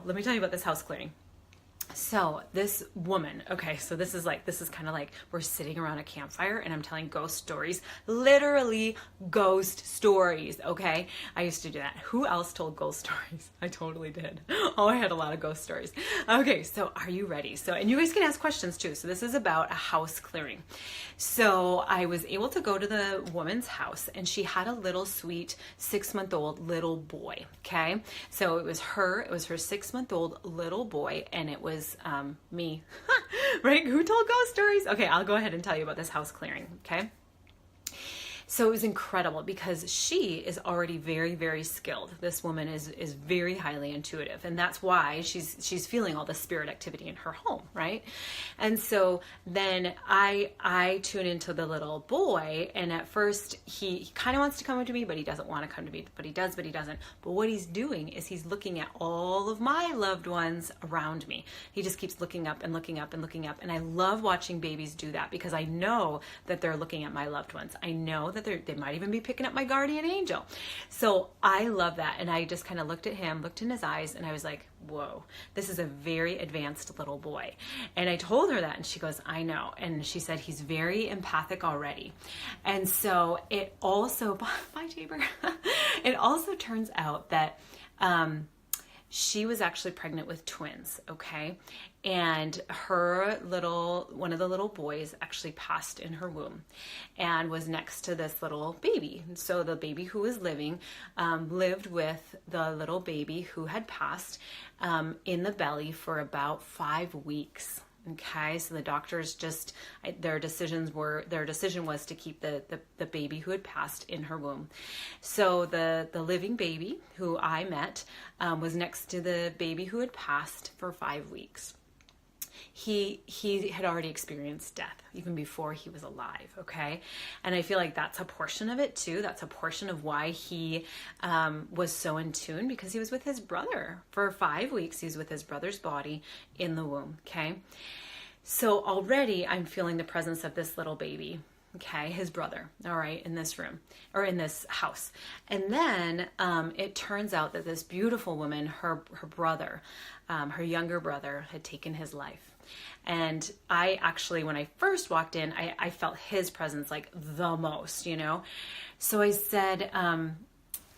let me tell you about this house clearing. So this woman, okay, so this is kind of like we're sitting around a campfire and I'm telling ghost stories, literally ghost stories, okay? I used to do that. Who else told ghost stories? I totally did. Oh, I had a lot of ghost stories. Okay, so are you ready? So, and you guys can ask questions too. So this is about a house clearing. So I was able to go to the woman's house and she had a little sweet 6-month-old little boy, okay? So it was her 6-month-old little boy, and it was me, right? Who told ghost stories? Okay, I'll go ahead and tell you about this house clearing, okay? So it was incredible because she is already very, very skilled. This woman is very highly intuitive, and that's why she's feeling all the spirit activity in her home, right? And so then I tune into the little boy, and at first he kind of wants to come to me, but he doesn't want to come to me, but he does, but he doesn't. But what he's doing is he's looking at all of my loved ones around me. He just keeps looking up and looking up and looking up, and I love watching babies do that because I know that they're looking at my loved ones. I know that they might even be picking up my guardian angel. So I love that. And I just kind of looked at him, looked in his eyes, and I was like, whoa, this is a very advanced little boy. And I told her that, and she goes, I know. And she said, he's very empathic already. And so it also, bye Tabor. It also turns out that she was actually pregnant with twins, okay? And one of the little boys actually passed in her womb and was next to this little baby. So the baby who was living lived with the little baby who had passed in the belly for about 5 weeks. Okay, so the doctors their decision was to keep the baby who had passed in her womb. So the living baby who I met was next to the baby who had passed for 5 weeks. He had already experienced death even before he was alive, okay? And I feel like that's a portion of it too. That's a portion of why he was so in tune, because he was with his brother for 5 weeks. He was with his brother's body in the womb, okay? So already I'm feeling the presence of this little baby, okay, his brother, all right, in this room or in this house. And then it turns out that this beautiful woman, her brother, her younger brother, had taken his life. And I actually, when I first walked in, I felt his presence like the most, you know? So I said,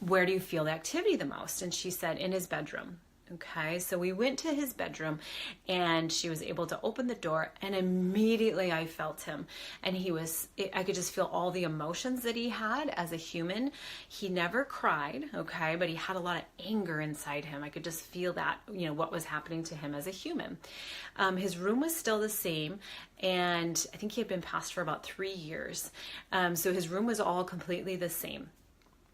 where do you feel the activity the most? And she said, in his bedroom. Okay, so we went to his bedroom and she was able to open the door, and immediately I felt him, and I could just feel all the emotions that he had as a human. He never cried, okay, but he had a lot of anger inside him. I could just feel that, you know, what was happening to him as a human. His room was still the same, and I think he had been passed for about 3 years. So his room was all completely the same.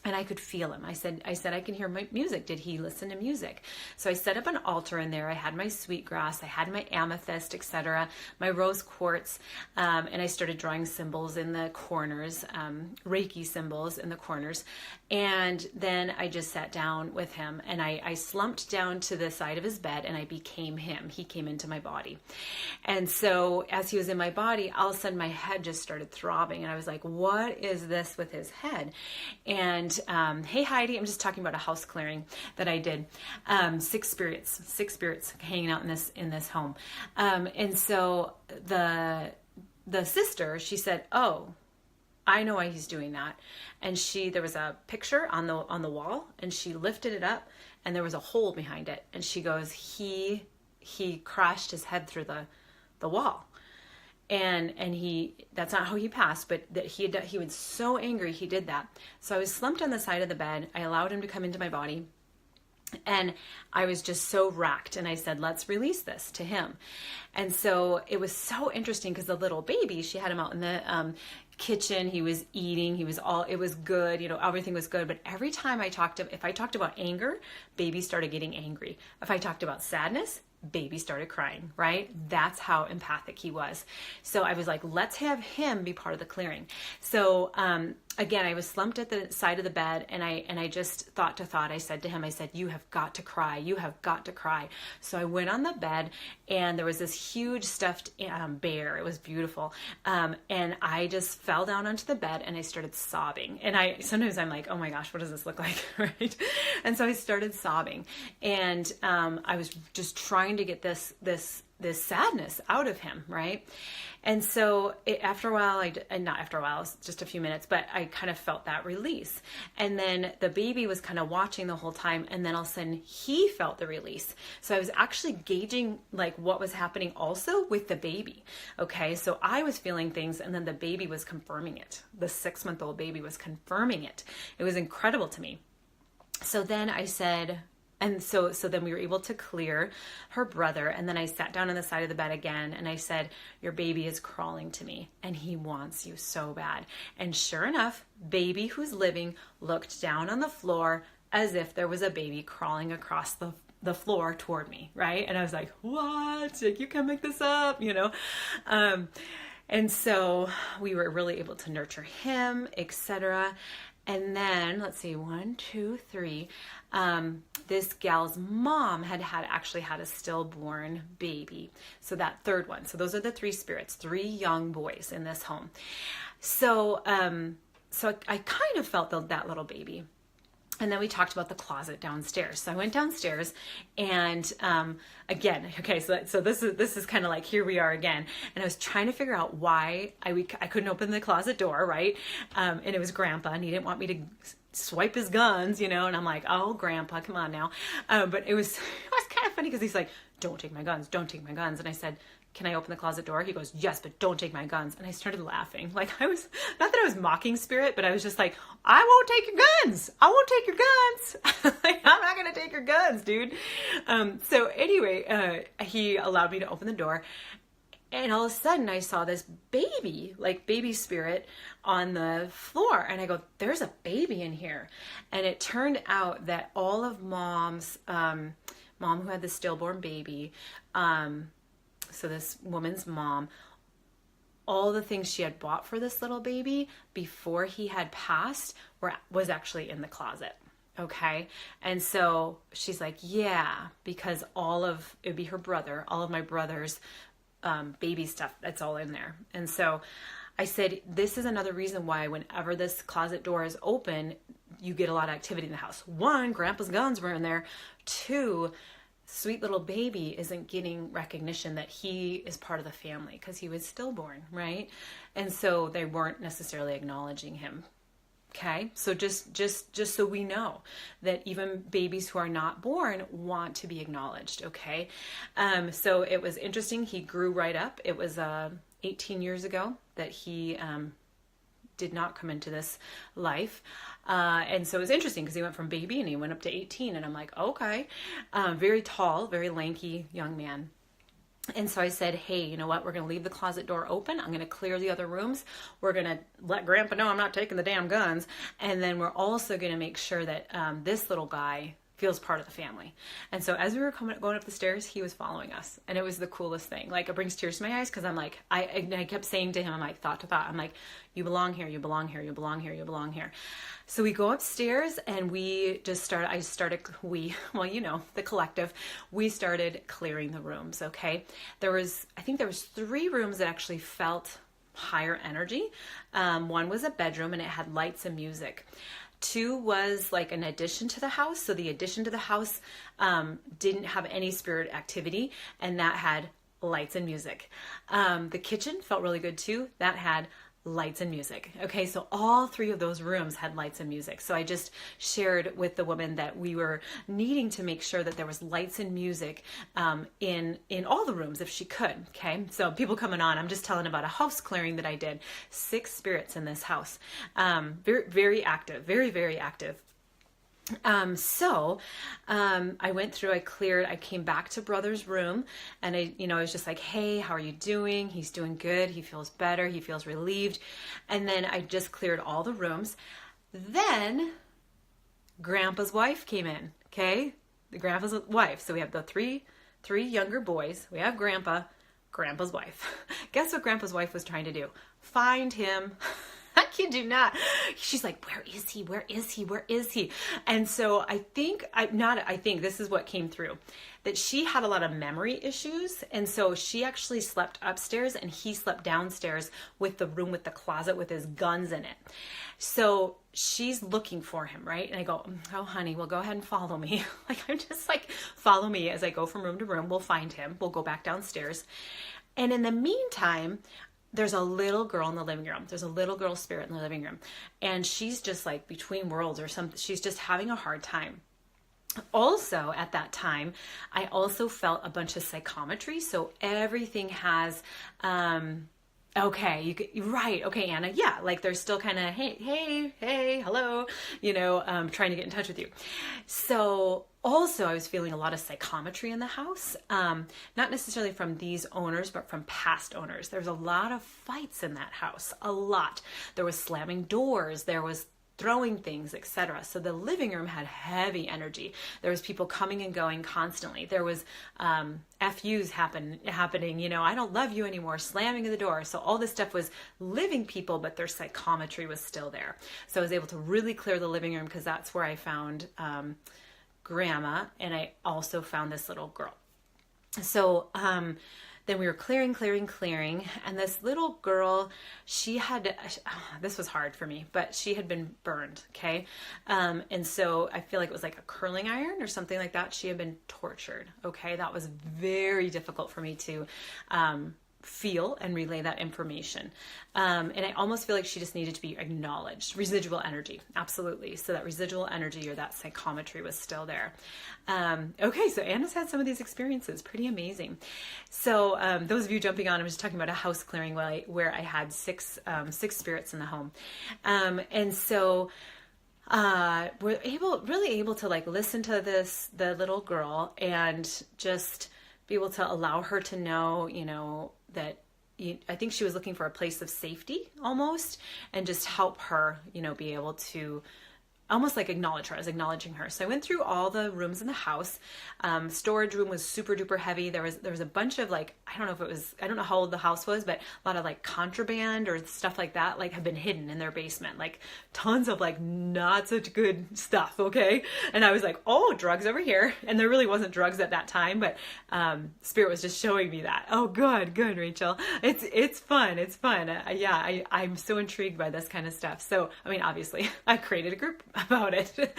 And I could feel him. I said, I can hear my music. Did he listen to music? So I set up an altar in there. I had my sweetgrass, I had my amethyst, etc., my rose quartz, and I started drawing symbols in the corners, Reiki symbols in the corners. And then I just sat down with him, and I slumped down to the side of his bed, and I became him. He came into my body. And so as he was in my body, all of a sudden my head just started throbbing, and I was like, what is this with his head? And hey Heidi, I'm just talking about a house clearing that I did. 6 spirits hanging out in this home. And so the sister, she said, oh, I know why he's doing that. And there was a picture on the wall, and she lifted it up, and there was a hole behind it. And she goes, he crashed his head through the wall. And that's not how he passed, but that he was so angry he did that. So I was slumped on the side of the bed. I allowed him to come into my body, and I was just so racked, and I said, let's release this to him. And so it was so interesting because the little baby, she had him out in the kitchen. He was eating. It was good. You know, everything was good. But every time if I talked about anger, baby started getting angry. If I talked about sadness, baby started crying, right? That's how empathic he was. So I was like, let's have him be part of the clearing. So again, I was slumped at the side of the bed, and I just thought to thought, I said to him, I said, you have got to cry. You have got to cry. So I went on the bed, and there was this huge stuffed bear. It was beautiful. And I just fell down onto the bed, and I started sobbing. And sometimes I'm like, oh my gosh, what does this look like? Right? And so I started sobbing, and I was just trying to get this sadness out of him, right? And so after a while, not after a while, it was just a few minutes, but I kind of felt that release. And then the baby was kind of watching the whole time, and then all of a sudden he felt the release. So I was actually gauging like what was happening also with the baby. Okay, so I was feeling things, and then the baby was confirming it. The 6-month-old baby was confirming it. It was incredible to me. So then I said, and so then we were able to clear her brother. And then I sat down on the side of the bed again, and I said, your baby is crawling to me, and he wants you so bad. And sure enough, baby who's living looked down on the floor as if there was a baby crawling across the floor toward me, right? And I was like, what? Like, you can't make this up, you know? And so we were really able to nurture him, etc. And then, let's see, 1, 2, 3. This gal's mom actually had a stillborn baby. So that third one. So those are the 3 spirits, 3 young boys in this home. So, I kind of felt that little baby. And then we talked about the closet downstairs. So I went downstairs, and again, okay, so this is kind of like, here we are again. And I was trying to figure out why I couldn't open the closet door, right? And it was Grandpa, and he didn't want me to swipe his guns, you know. And I'm like, oh, Grandpa, come on now. But it was kind of funny because he's like, don't take my guns, don't take my guns. And I said, can I open the closet door? He goes, yes, but don't take my guns. And I started laughing. Like, I was, not that I was mocking spirit, but I was just like, I won't take your guns. I won't take your guns. Like, I'm not going to take your guns, dude. So anyway, he allowed me to open the door. And all of a sudden I saw this baby spirit on the floor. And I go, there's a baby in here. And it turned out that all of mom's, mom who had the stillborn baby, so this woman's mom, all the things she had bought for this little baby before he had passed was actually in the closet. Okay. And so she's like, yeah, because it would be her brother, all of my brother's baby stuff, that's all in there. And so I said, this is another reason why whenever this closet door is open, you get a lot of activity in the house. 1, Grandpa's guns were in there. 2, sweet little baby isn't getting recognition that he is part of the family because he was stillborn, right? And so they weren't necessarily acknowledging him. Okay, so just so we know that even babies who are not born want to be acknowledged. Okay, so it was interesting. He grew right up. It was 18 years ago that he did not come into this life. And so it was interesting because he went from baby and he went up to 18, and I'm like, okay, very tall, very lanky young man. And so I said, hey, you know what? We're going to leave the closet door open. I'm going to clear the other rooms. Up going to let Grandpa know I'm not taking the damn guns. And then we're also going to make sure that this little guy feels part of the family. And so as we were going up the stairs, he was following us. And it was the coolest thing. Like, it brings tears to my eyes because I'm like, I kept saying to him, I'm like, thought to thought, I'm like, you belong here, you belong here, you belong here, you belong here. So we go upstairs and the collective, we started clearing the rooms, okay? I think there was 3 rooms that actually felt higher energy. One was a bedroom and it had lights and music. 2 was like an addition to the house. So the addition to the house didn't have any spirit activity, and that had lights and music. The kitchen felt really good too. That had lights and music. Okay, so all 3 of those rooms had lights and music. So I just shared with the woman that we were needing to make sure that there was lights and music in all the rooms if she could. Okay, so people coming on, I'm just telling about a house clearing that I did. 6 spirits in this house. Very, very active, very, very active. I went through, I cleared, I came back to brother's room, and I was just like, hey, how are you doing? He's doing good. He feels better. He feels relieved. And then I just cleared all the rooms. Then Grandpa's wife came in. Okay. The Grandpa's wife. So we have the three 3 younger boys. We have Grandpa's wife. Guess what Grandpa's wife was trying to do? Find him. I kid you not. She's like, where is he? Where is he? Where is he? And so I think this is what came through, that she had a lot of memory issues. And so she actually slept upstairs and he slept downstairs with the room with the closet with his guns in it. So she's looking for him, right? And I go, oh, honey, well, go ahead and follow me. Like, I'm just like, follow me as I go from room to room. We'll find him. We'll go back downstairs. And in the meantime, there's a little girl in the living room. There's a little girl spirit in the living room. And she's just like between worlds or something. She's just having a hard time. Also, at that time, I also felt a bunch of psychometry. So everything has, okay, right. Okay, Anna. Yeah. Like they're still kind of, hey, hello, trying to get in touch with you. So also I was feeling a lot of psychometry in the house. Not necessarily from these owners, but from past owners. There's a lot of fights in that house, a lot. There was slamming doors. There was throwing things, etc. So the living room had heavy energy. There was people coming and going constantly. There was FUs happening, I don't love you anymore, slamming the door. So all this stuff was living people, but their psychometry was still there. So I was able to really clear the living room because that's where I found Grandma, and I also found this little girl. So then we were clearing, and this little girl, this was hard for me, but she had been burned, okay? And so I feel like it was like a curling iron or something like that. She had been tortured, okay? That was very difficult for me to feel and relay that information. And I almost feel like she just needed to be acknowledged. Residual energy, absolutely. So that residual energy or that psychometry was still there. Okay, so Anna's had some of these experiences, pretty amazing. So those of you jumping on, I'm just talking about a house clearing where I had six spirits in the home. And so we're really able to like listen to the little girl and just be able to allow her to know, that I think she was looking for a place of safety almost, and just help her, be able to almost like acknowledge her. I was acknowledging her. So I went through all the rooms in the house. Storage room was super duper heavy. There was a bunch of like, I don't know how old the house was, but a lot of like contraband or stuff like that, like have been hidden in their basement, like tons of like not such good stuff. Okay. And I was like, oh, drugs over here. And there really wasn't drugs at that time, but Spirit was just showing me that. Oh, good, Rachel. It's fun. It's fun. I'm so intrigued by this kind of stuff. So, I mean, obviously I created a group about it.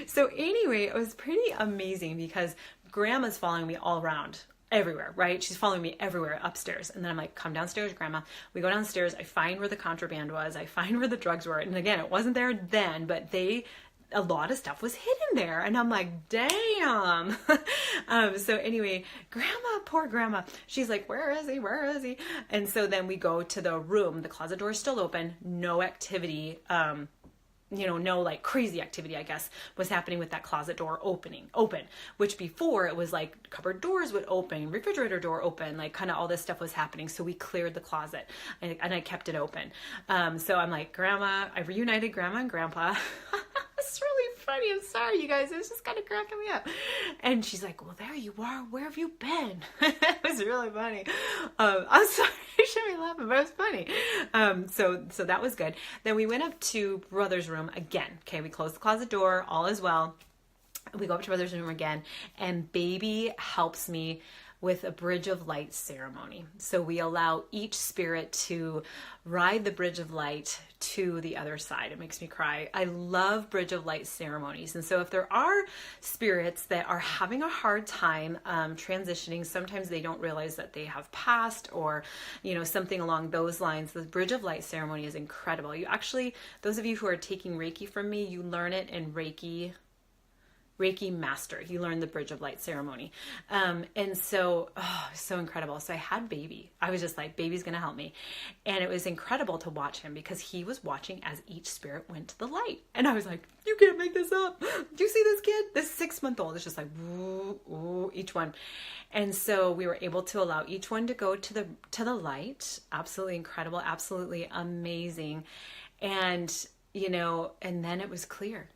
So anyway, it was pretty amazing because Grandma's following me all around, everywhere, right? She's following me everywhere upstairs. And then I'm like, come downstairs, Grandma. We go downstairs. I find where the contraband was. I find where the drugs were. And again, it wasn't there then, but a lot of stuff was hidden there. And I'm like, damn. So anyway, poor Grandma, she's like, where is he? And so then we go to the room. The closet door is still open. No activity, no like crazy activity, I guess, was happening with that closet door open, which before it was like cupboard doors would open, refrigerator door open, like kind of all this stuff was happening. So we cleared the closet and I kept it open. So I'm like, Grandma, I reunited Grandma and Grandpa. It's really funny. I'm sorry, you guys. It's just kind of cracking me up. And she's like, well, there you are. Where have you been? It was really funny. I'm sorry. You shouldn't be laughing, but it was funny. So that was good. Then we went up to Brother's room again. Okay, we closed the closet door. All is well. We go up to Brother's room again. And Baby helps me with a Bridge of Light ceremony. So we allow each spirit to ride the Bridge of Light to the other side. It makes me cry. I love Bridge of Light ceremonies. And so if there are spirits that are having a hard time transitioning, sometimes they don't realize that they have passed or, something along those lines, the Bridge of Light ceremony is incredible. You actually, those of you who are taking Reiki from me, you learn it in Reiki Master. You learn the Bridge of Light ceremony. And so, so incredible. So I had Baby. I was just like, Baby's going to help me. And it was incredible to watch him because he was watching as each spirit went to the light. And I was like, you can't make this up. Do you see this kid? This 6-month-old is just like, ooh, ooh, each one. And so we were able to allow each one to go to the light. Absolutely incredible. Absolutely amazing. And, and then it was clear.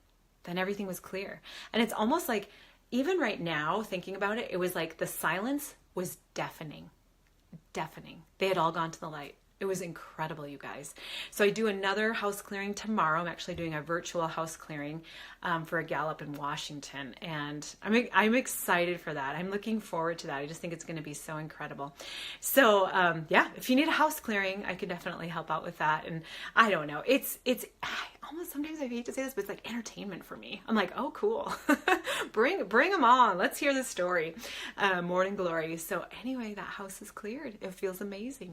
Then everything was clear. And it's almost like even right now, thinking about it, it was like the silence was deafening. They had all gone to the light. It was incredible, you guys. So I do another house clearing tomorrow. I'm actually doing a virtual house clearing for a gal up in Washington, and I'm excited for that. I'm looking forward to that. I just think it's going to be so incredible. So yeah, if you need a house clearing, I could definitely help out with that. And I don't know, it's almost, sometimes I hate to say this, but it's like entertainment for me. I'm like, oh, cool. bring them on. Let's hear the story. Morning glory. So anyway, that house is cleared. It feels amazing.